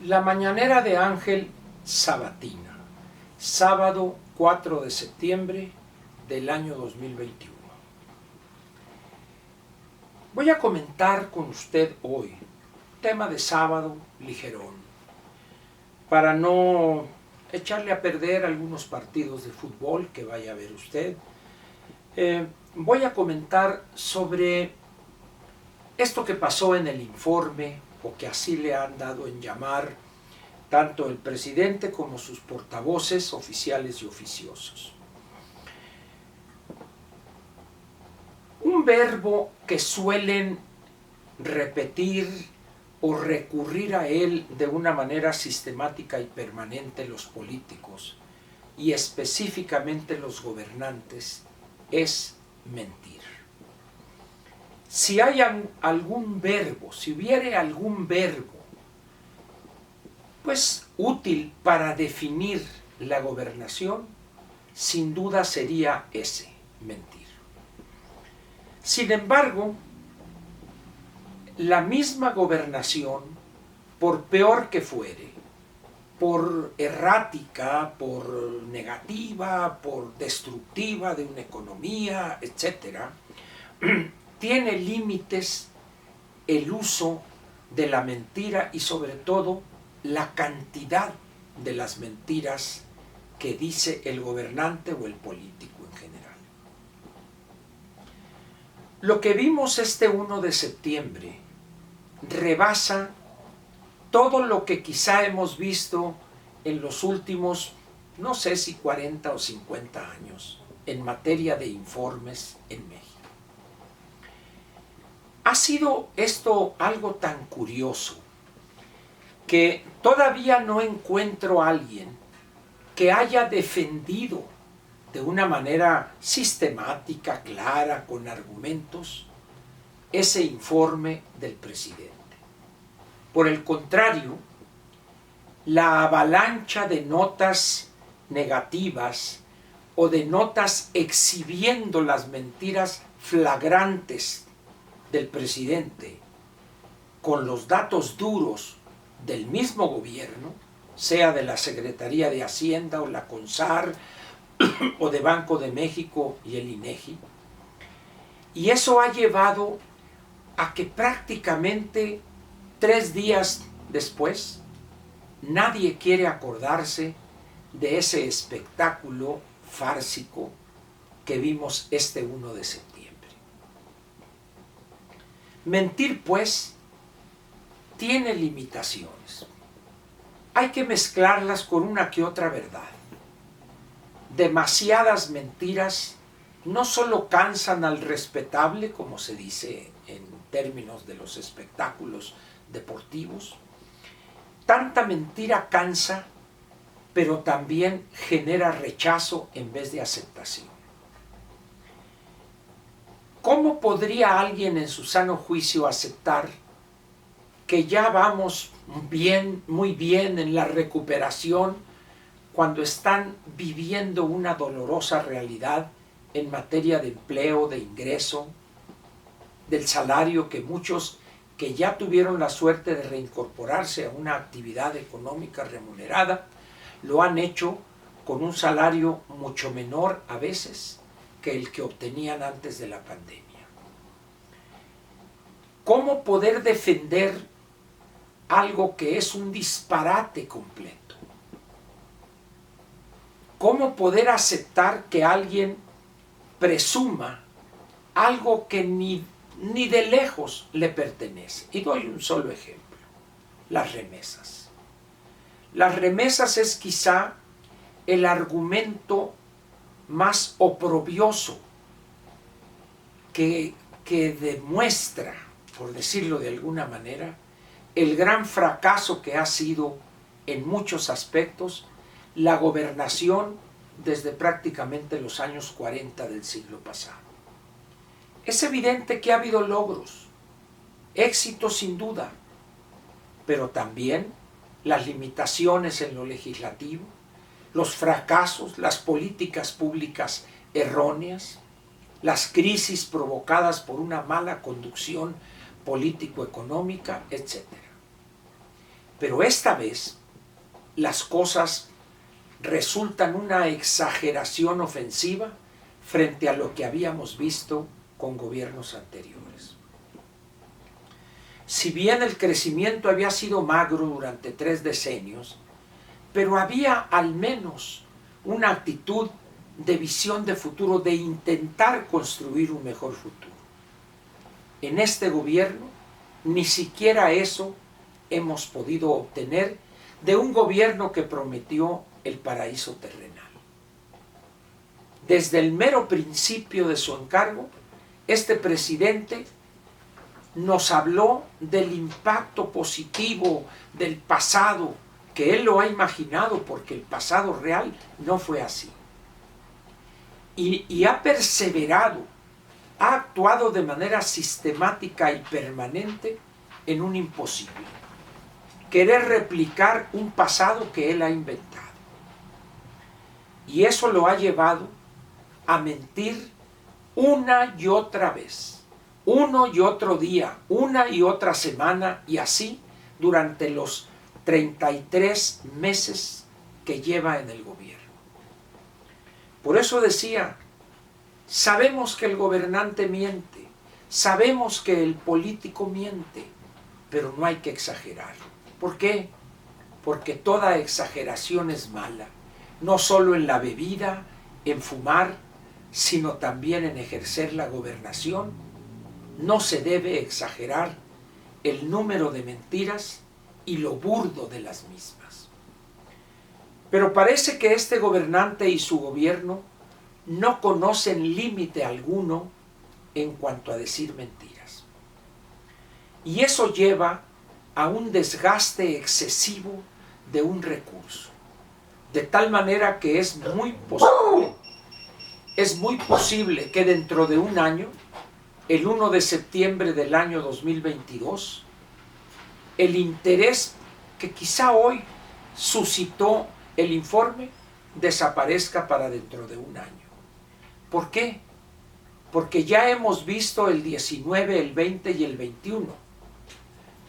La mañanera de Ángel Sabatina, sábado 4 de septiembre del año 2021. Voy a comentar con usted hoy, tema de sábado ligerón, para no echarle a perder algunos partidos de fútbol que vaya a ver usted. Voy a comentar sobre esto que pasó en el informe, o que así le han dado en llamar tanto el presidente como sus portavoces oficiales y oficiosos. Un verbo que suelen repetir o recurrir a él de una manera sistemática y permanente los políticos, y específicamente los gobernantes, es mentir. Si hay algún verbo, si hubiere algún verbo, pues útil para definir la gobernación, sin duda sería ese, mentir. Sin embargo, la misma gobernación, por peor que fuere, por errática, por negativa, por destructiva de una economía, etc., tiene límites el uso de la mentira y sobre todo la cantidad de las mentiras que dice el gobernante o el político en general. Lo que vimos este 1 de septiembre rebasa todo lo que quizá hemos visto en los últimos, no sé si 40 o 50 años, en materia de informes en México. Ha sido esto algo tan curioso que todavía no encuentro a alguien que haya defendido de una manera sistemática, clara, con argumentos, ese informe del presidente. Por el contrario, la avalancha de notas negativas o de notas exhibiendo las mentiras flagrantes del presidente con los datos duros del mismo gobierno, sea de la Secretaría de Hacienda o la CONSAR o de Banco de México y el INEGI, y eso ha llevado a que prácticamente 3 días después nadie quiere acordarse de ese espectáculo fársico que vimos este 1 de septiembre. Mentir, pues, tiene limitaciones. Hay que mezclarlas con una que otra verdad. Demasiadas mentiras no solo cansan al respetable, como se dice en términos de los espectáculos deportivos, tanta mentira cansa, pero también genera rechazo en vez de aceptación. ¿Cómo podría alguien en su sano juicio aceptar que ya vamos bien, muy bien en la recuperación cuando están viviendo una dolorosa realidad en materia de empleo, de ingreso, del salario, que muchos que ya tuvieron la suerte de reincorporarse a una actividad económica remunerada, lo han hecho con un salario mucho menor a veces que el que obtenían antes de la pandemia? ¿Cómo poder defender algo que es un disparate completo? ¿Cómo poder aceptar que alguien presuma algo que ni de lejos le pertenece? Y doy un solo ejemplo: las remesas. Las remesas es quizá el argumento más oprobioso que demuestra, por decirlo de alguna manera, el gran fracaso que ha sido en muchos aspectos la gobernación desde prácticamente los años 40 del siglo pasado. Es evidente que ha habido logros, éxitos sin duda, pero también las limitaciones en lo legislativo, los fracasos, las políticas públicas erróneas, las crisis provocadas por una mala conducción político-económica, etc. Pero esta vez las cosas resultan una exageración ofensiva frente a lo que habíamos visto con gobiernos anteriores. Si bien el crecimiento había sido magro durante 3 decenios, pero había al menos una actitud de visión de futuro, de intentar construir un mejor futuro. En este gobierno, ni siquiera eso hemos podido obtener de un gobierno que prometió el paraíso terrenal. Desde el mero principio de su encargo, este presidente nos habló del impacto positivo del pasado, que él lo ha imaginado porque el pasado real no fue así. Y ha perseverado, ha actuado de manera sistemática y permanente en un imposible: querer replicar un pasado que él ha inventado. Y eso lo ha llevado a mentir una y otra vez, uno y otro día, una y otra semana, y así durante los 33 meses que lleva en el gobierno. Por eso decía, sabemos que el gobernante miente, sabemos que el político miente, pero no hay que exagerar. ¿Por qué? Porque toda exageración es mala, no solo en la bebida, en fumar, sino también en ejercer la gobernación. No se debe exagerar el número de mentiras y lo burdo de las mismas. Pero parece que este gobernante y su gobierno no conocen límite alguno en cuanto a decir mentiras. Y eso lleva a un desgaste excesivo de un recurso, de tal manera que es muy posible que dentro de un año, el 1 de septiembre del año 2022, el interés que quizá hoy suscitó el informe desaparezca para dentro de un año. ¿Por qué? Porque ya hemos visto el 19, el 20 y el 21,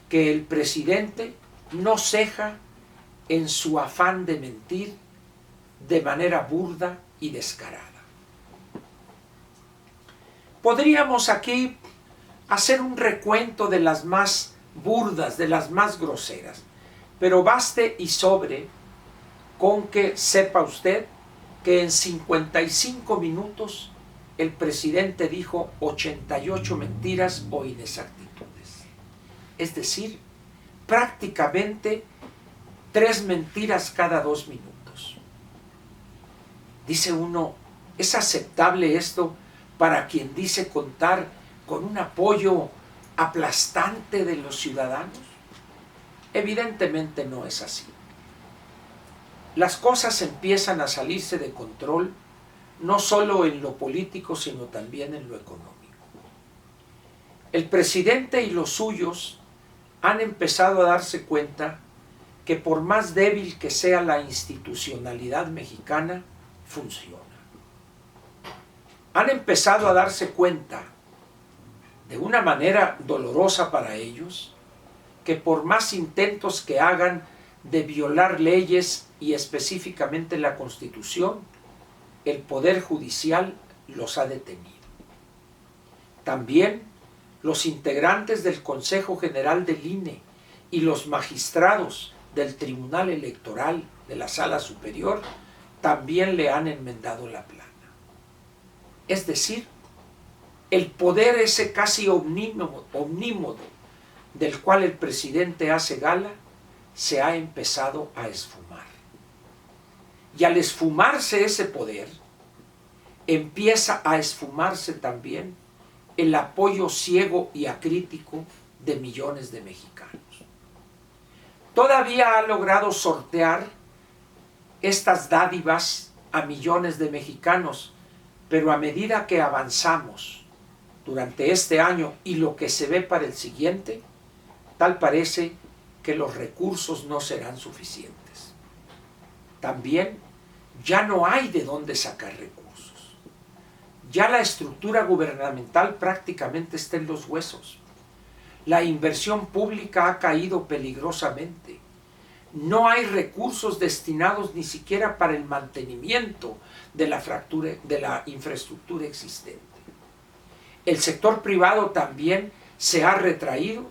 que el presidente no ceja en su afán de mentir de manera burda y descarada. Podríamos aquí hacer un recuento de las más burdas, de las más groseras, pero baste y sobre con que sepa usted que en 55 minutos el presidente dijo 88 mentiras o inexactitudes. Es decir, prácticamente 3 mentiras cada 2 minutos. Dice uno, ¿es aceptable esto para quien dice contar con un apoyo aplastante de los ciudadanos? Evidentemente no es así. Las cosas empiezan a salirse de control, no solo en lo político, sino también en lo económico. El presidente y los suyos han empezado a darse cuenta que por más débil que sea la institucionalidad mexicana, funciona. Han empezado a darse cuenta, de una manera dolorosa para ellos, que por más intentos que hagan de violar leyes y específicamente la Constitución, el Poder Judicial los ha detenido. También los integrantes del Consejo General del INE y los magistrados del Tribunal Electoral de la Sala Superior también le han enmendado la plana. Es decir, el poder ese casi omnímodo del cual el presidente hace gala se ha empezado a esfumar. Y al esfumarse ese poder, empieza a esfumarse también el apoyo ciego y acrítico de millones de mexicanos. Todavía ha logrado sortear estas dádivas a millones de mexicanos, pero a medida que avanzamos durante este año y lo que se ve para el siguiente, tal parece que los recursos no serán suficientes. También ya no hay de dónde sacar recursos. Ya la estructura gubernamental prácticamente está en los huesos. La inversión pública ha caído peligrosamente no hay recursos destinados ni siquiera para el mantenimiento de la infraestructura existente. El sector privado también se ha retraído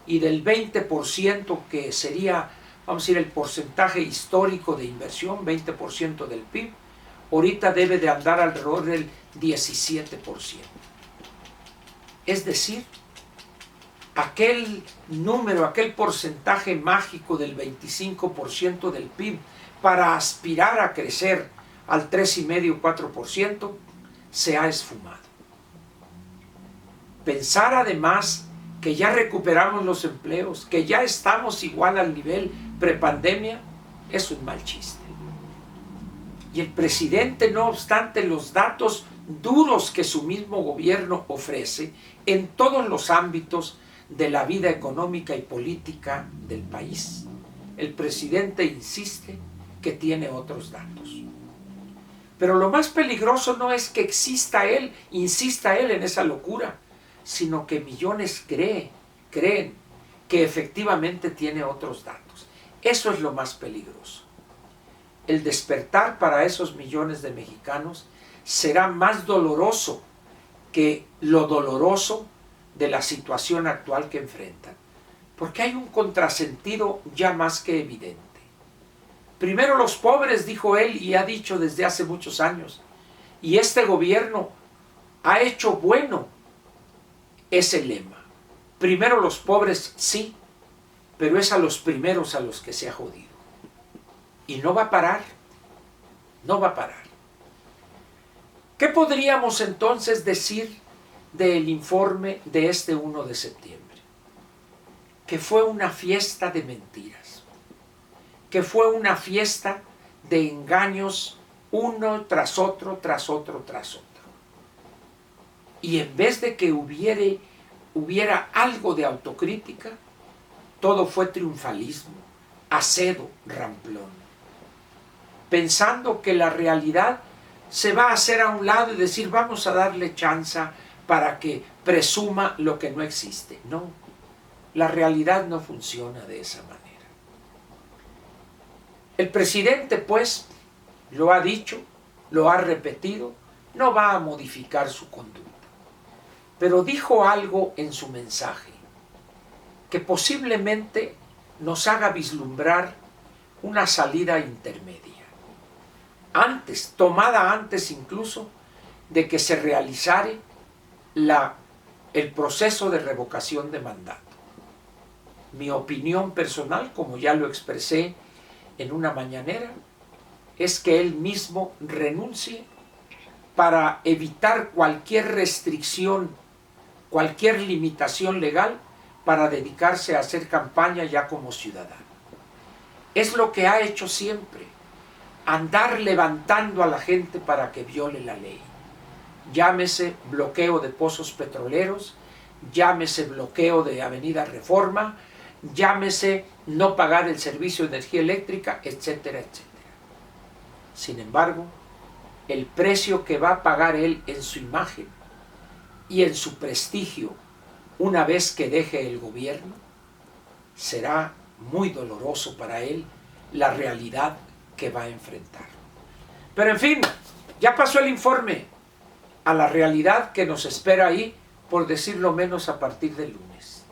y del 20% que sería, vamos a decir, el porcentaje histórico de inversión, 20% del PIB, ahorita debe de andar alrededor del 17%. Es decir, aquel número, aquel porcentaje mágico del 25% del PIB para aspirar a crecer al 3,5-4% se ha esfumado. Pensar además que ya recuperamos los empleos, que ya estamos igual al nivel prepandemia, es un mal chiste. Y el presidente, no obstante los datos duros que su mismo gobierno ofrece en todos los ámbitos de la vida económica y política del país, el presidente insiste que tiene otros datos. Pero lo más peligroso no es que insista él en esa locura, sino que millones creen que efectivamente tiene otros datos. Eso es lo más peligroso. El despertar para esos millones de mexicanos será más doloroso que lo doloroso de la situación actual que enfrentan, porque hay un contrasentido ya más que evidente. Primero los pobres, dijo él, y ha dicho desde hace muchos años, y este gobierno ha hecho bueno ese lema. Primero los pobres, sí, pero es a los primeros a los que se ha jodido. Y no va a parar, no va a parar. ¿Qué podríamos entonces decir del informe de este 1 de septiembre? Que fue una fiesta de mentiras, que fue una fiesta de engaños uno tras otro, tras otro, tras otro. Y en vez de que hubiera algo de autocrítica, todo fue triunfalismo, acedo, ramplón. Pensando que la realidad se va a hacer a un lado y decir vamos a darle chance para que presuma lo que no existe. No, la realidad no funciona de esa manera. El presidente, pues, lo ha dicho, lo ha repetido, no va a modificar su conducta. Pero dijo algo en su mensaje que posiblemente nos haga vislumbrar una salida intermedia. Tomada antes incluso de que se realizara el proceso de revocación de mandato. Mi opinión personal, como ya lo expresé en una mañanera, es que él mismo renuncie para evitar cualquier restricción, cualquier limitación legal para dedicarse a hacer campaña ya como ciudadano. Es lo que ha hecho siempre, andar levantando a la gente para que viole la ley. Llámese bloqueo de pozos petroleros, llámese bloqueo de Avenida Reforma, llámese no pagar el servicio de energía eléctrica, etcétera, etcétera. Sin embargo, el precio que va a pagar él en su imagen y en su prestigio una vez que deje el gobierno, será muy doloroso para él la realidad que va a enfrentar. Pero en fin, ya pasó el informe a la realidad que nos espera ahí, por decirlo menos a partir del lunes.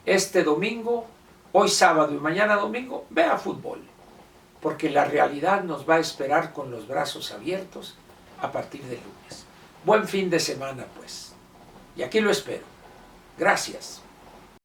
Este domingo, hoy sábado y mañana domingo, vea fútbol, porque la realidad nos va a esperar con los brazos abiertos a partir del lunes. Buen fin de semana, pues. Y aquí lo espero. Gracias.